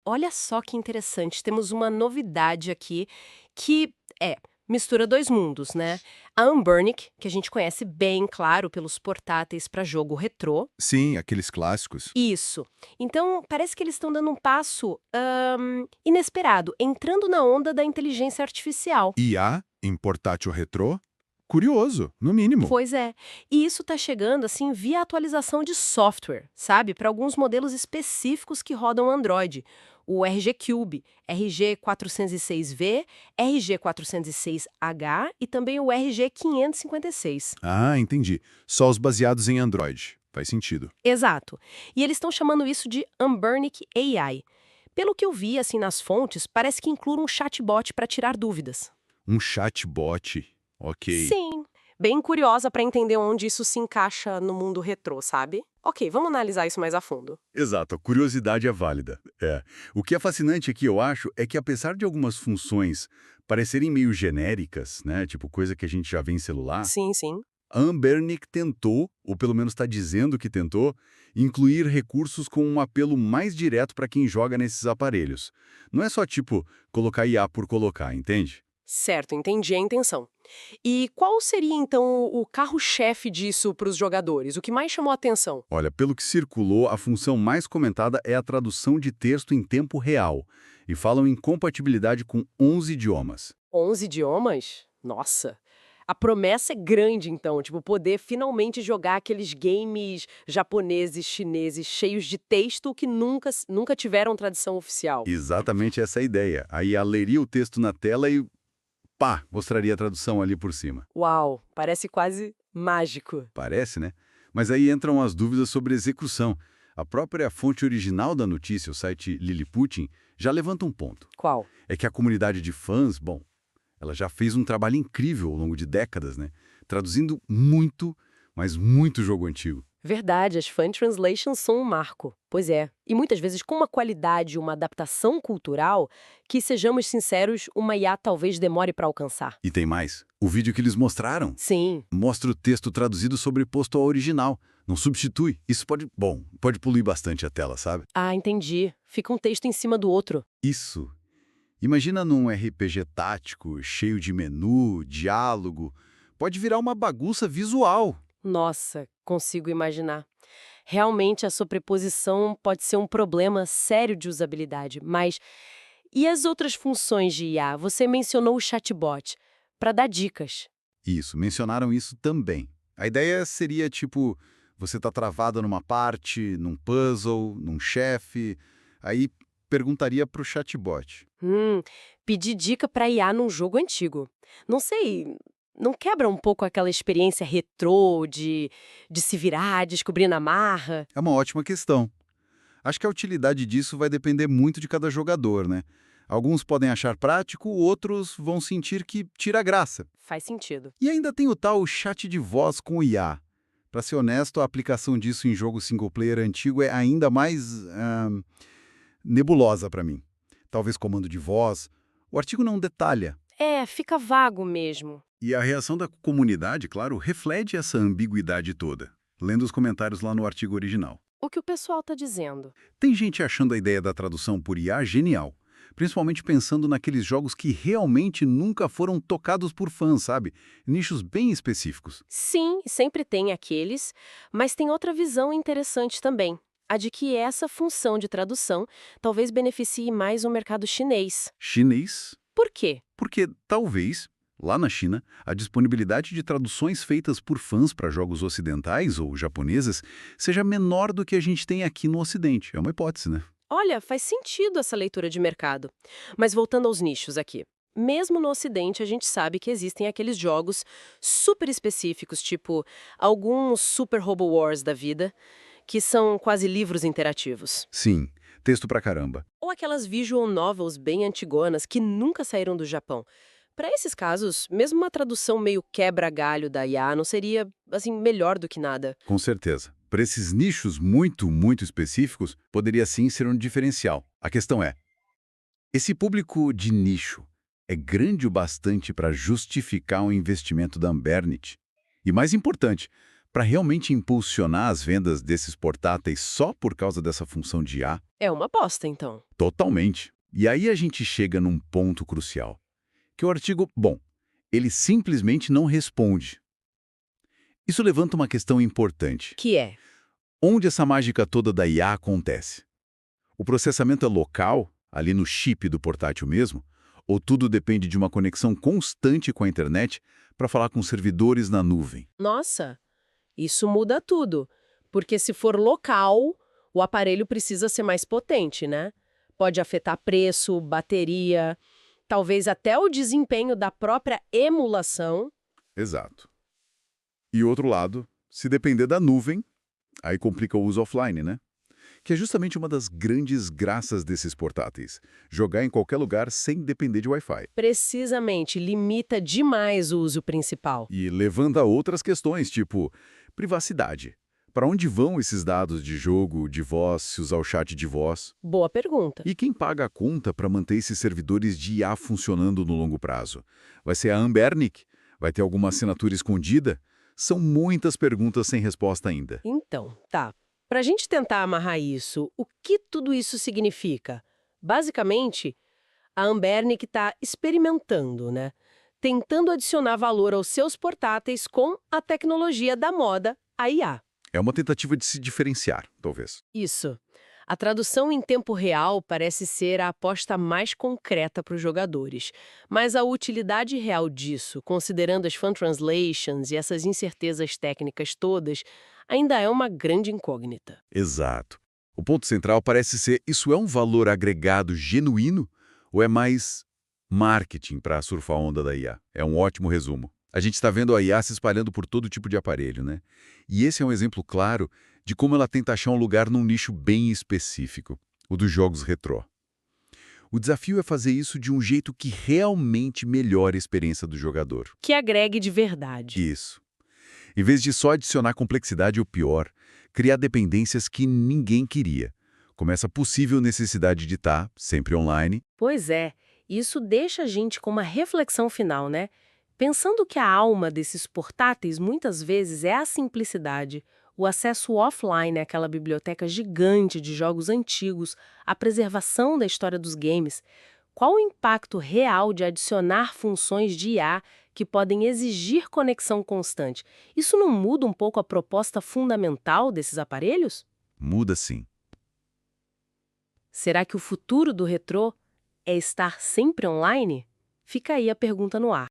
olha só que interessante, temos uma novidade aqui que mistura dois mundos, né? A Unburnic, que a gente conhece bem, claro, pelos portáteis para jogo retrô. Sim, aqueles clássicos. Isso. Então, parece que eles estão dando um passo inesperado, entrando na onda da inteligência artificial. IA em portátil retrô? Curioso, no mínimo. Pois é. E isso está chegando assim via atualização de software, sabe? Para alguns modelos específicos que rodam Android. O RG Cube, RG406V, RG406H e também o RG556. Ah, entendi. Só os baseados em Android. Faz sentido. Exato. E eles estão chamando isso de Unburnic AI. Pelo que eu vi assim nas fontes, parece que inclui um chatbot para tirar dúvidas. Um chatbot. Ok. Sim, bem curiosa para entender onde isso se encaixa no mundo retrô, sabe? Ok, vamos analisar isso mais a fundo. Exato, a curiosidade é válida. O que é fascinante aqui, eu acho, é que apesar de algumas funções parecerem meio genéricas, né, tipo coisa que a gente já vê em celular, Sim, sim. a Ambernic tentou, ou pelo menos está dizendo que tentou, incluir recursos com um apelo mais direto para quem joga nesses aparelhos. Não é só tipo colocar IA por colocar, entende? Certo, entendi a intenção. E qual seria então o carro-chefe disso para os jogadores? O que mais chamou a atenção? Olha, pelo que circulou, a função mais comentada é a tradução de texto em tempo real, e falam em compatibilidade com 11 idiomas. 11 idiomas? Nossa! A promessa é grande, então, tipo, poder finalmente jogar aqueles games japoneses, chineses, cheios de texto que nunca tiveram tradução oficial. Exatamente essa é a ideia. Aí ela leria o texto na tela e, pá, mostraria a tradução ali por cima. Uau, parece quase mágico. Parece, né? Mas aí entram as dúvidas sobre execução. A própria fonte original da notícia, o site Liliputin, já levanta um ponto. Qual? É que a comunidade de fãs, bom, ela já fez um trabalho incrível ao longo de décadas, né? Traduzindo muito, mas muito jogo antigo. Verdade, as fan translations são um marco. Pois é. E muitas vezes com uma qualidade, uma adaptação cultural que, sejamos sinceros, uma IA talvez demore para alcançar. E tem mais. O vídeo que eles mostraram Sim. mostra o texto traduzido sobreposto ao original. Não substitui. Isso pode poluir bastante a tela, sabe? Ah, entendi. Fica um texto em cima do outro. Isso. Imagina num RPG tático, cheio de menu, diálogo. Pode virar uma bagunça visual. Nossa, consigo imaginar. Realmente a sobreposição pode ser um problema sério de usabilidade, mas e as outras funções de IA? Você mencionou o chatbot, para dar dicas. Isso, mencionaram isso também. A ideia seria tipo, você tá travado numa parte, num puzzle, num chefe, aí perguntaria pro chatbot. Hum, pedir dica para IA num jogo antigo. Não sei, não quebra um pouco aquela experiência retrô de se virar, descobrir na marra? É uma ótima questão. Acho que a utilidade disso vai depender muito de cada jogador, né? Alguns podem achar prático, outros vão sentir que tira a graça. Faz sentido. E ainda tem o tal chat de voz com IA. Para ser honesto, a aplicação disso em jogo single player antigo é ainda mais nebulosa para mim. Talvez comando de voz. O artigo não detalha. É, fica vago mesmo. E a reação da comunidade, claro, reflete essa ambiguidade toda. Lendo os comentários lá no artigo original. O que o pessoal tá dizendo? Tem gente achando a ideia da tradução por IA genial, principalmente pensando naqueles jogos que realmente nunca foram tocados por fãs, sabe? Nichos bem específicos. Sim, sempre tem aqueles, mas tem outra visão interessante também. A de que essa função de tradução talvez beneficie mais o mercado chinês. Chinês? Por quê? Porque talvez, lá na China, a disponibilidade de traduções feitas por fãs para jogos ocidentais ou japoneses seja menor do que a gente tem aqui no Ocidente. É uma hipótese, né? Olha, faz sentido essa leitura de mercado. Mas voltando aos nichos aqui. Mesmo no Ocidente, a gente sabe que existem aqueles jogos super específicos, tipo alguns Super Robo Wars da vida, que são quase livros interativos. Sim, texto pra caramba. Ou aquelas visual novels bem antigonas que nunca saíram do Japão. Para esses casos, mesmo uma tradução meio quebra-galho da IA não seria, assim, melhor do que nada. Com certeza. Para esses nichos muito específicos, poderia sim ser um diferencial. A questão é, esse público de nicho é grande o bastante para justificar um investimento da Ambernit? E mais importante, para realmente impulsionar as vendas desses portáteis só por causa dessa função de IA? É uma aposta, então. Totalmente. E aí a gente chega num ponto crucial, que o artigo, bom, ele simplesmente não responde. Isso levanta uma questão importante. Que é? Onde essa mágica toda da IA acontece? O processamento é local, ali no chip do portátil mesmo? Ou tudo depende de uma conexão constante com a internet para falar com servidores na nuvem? Nossa, isso muda tudo. Porque se for local, o aparelho precisa ser mais potente, né? Pode afetar preço, bateria, talvez até o desempenho da própria emulação. Exato. E outro lado, se depender da nuvem, aí complica o uso offline, né? Que é justamente uma das grandes graças desses portáteis. Jogar em qualquer lugar sem depender de Wi-Fi. Precisamente, limita demais o uso principal. E levanta a outras questões, tipo privacidade. Para onde vão esses dados de jogo, de voz, se usar o chat de voz? Boa pergunta. E quem paga a conta para manter esses servidores de IA funcionando no longo prazo? Vai ser a Ambernic? Vai ter alguma assinatura escondida? São muitas perguntas sem resposta ainda. Então, tá. Para a gente tentar amarrar isso, o que tudo isso significa? Basicamente, a Ambernic está experimentando, né? Tentando adicionar valor aos seus portáteis com a tecnologia da moda, a IA. É uma tentativa de se diferenciar, talvez. Isso. A tradução em tempo real parece ser a aposta mais concreta para os jogadores. Mas a utilidade real disso, considerando as fan translations e essas incertezas técnicas todas, ainda é uma grande incógnita. Exato. O ponto central parece ser, isso é um valor agregado genuíno ou é mais marketing para surfar a onda da IA? É um ótimo resumo. A gente está vendo a IA se espalhando por todo tipo de aparelho, né? E esse é um exemplo claro de como ela tenta achar um lugar num nicho bem específico, o dos jogos retrô. O desafio é fazer isso de um jeito que realmente melhore a experiência do jogador. Que agregue de verdade. Isso. Em vez de só adicionar complexidade ou pior, criar dependências que ninguém queria, como essa possível necessidade de estar sempre online. Pois é, isso deixa a gente com uma reflexão final, né? Pensando que a alma desses portáteis muitas vezes é a simplicidade, o acesso offline àquela biblioteca gigante de jogos antigos, a preservação da história dos games, qual o impacto real de adicionar funções de IA que podem exigir conexão constante? Isso não muda um pouco a proposta fundamental desses aparelhos? Muda sim. Será que o futuro do retrô é estar sempre online? Fica aí a pergunta no ar.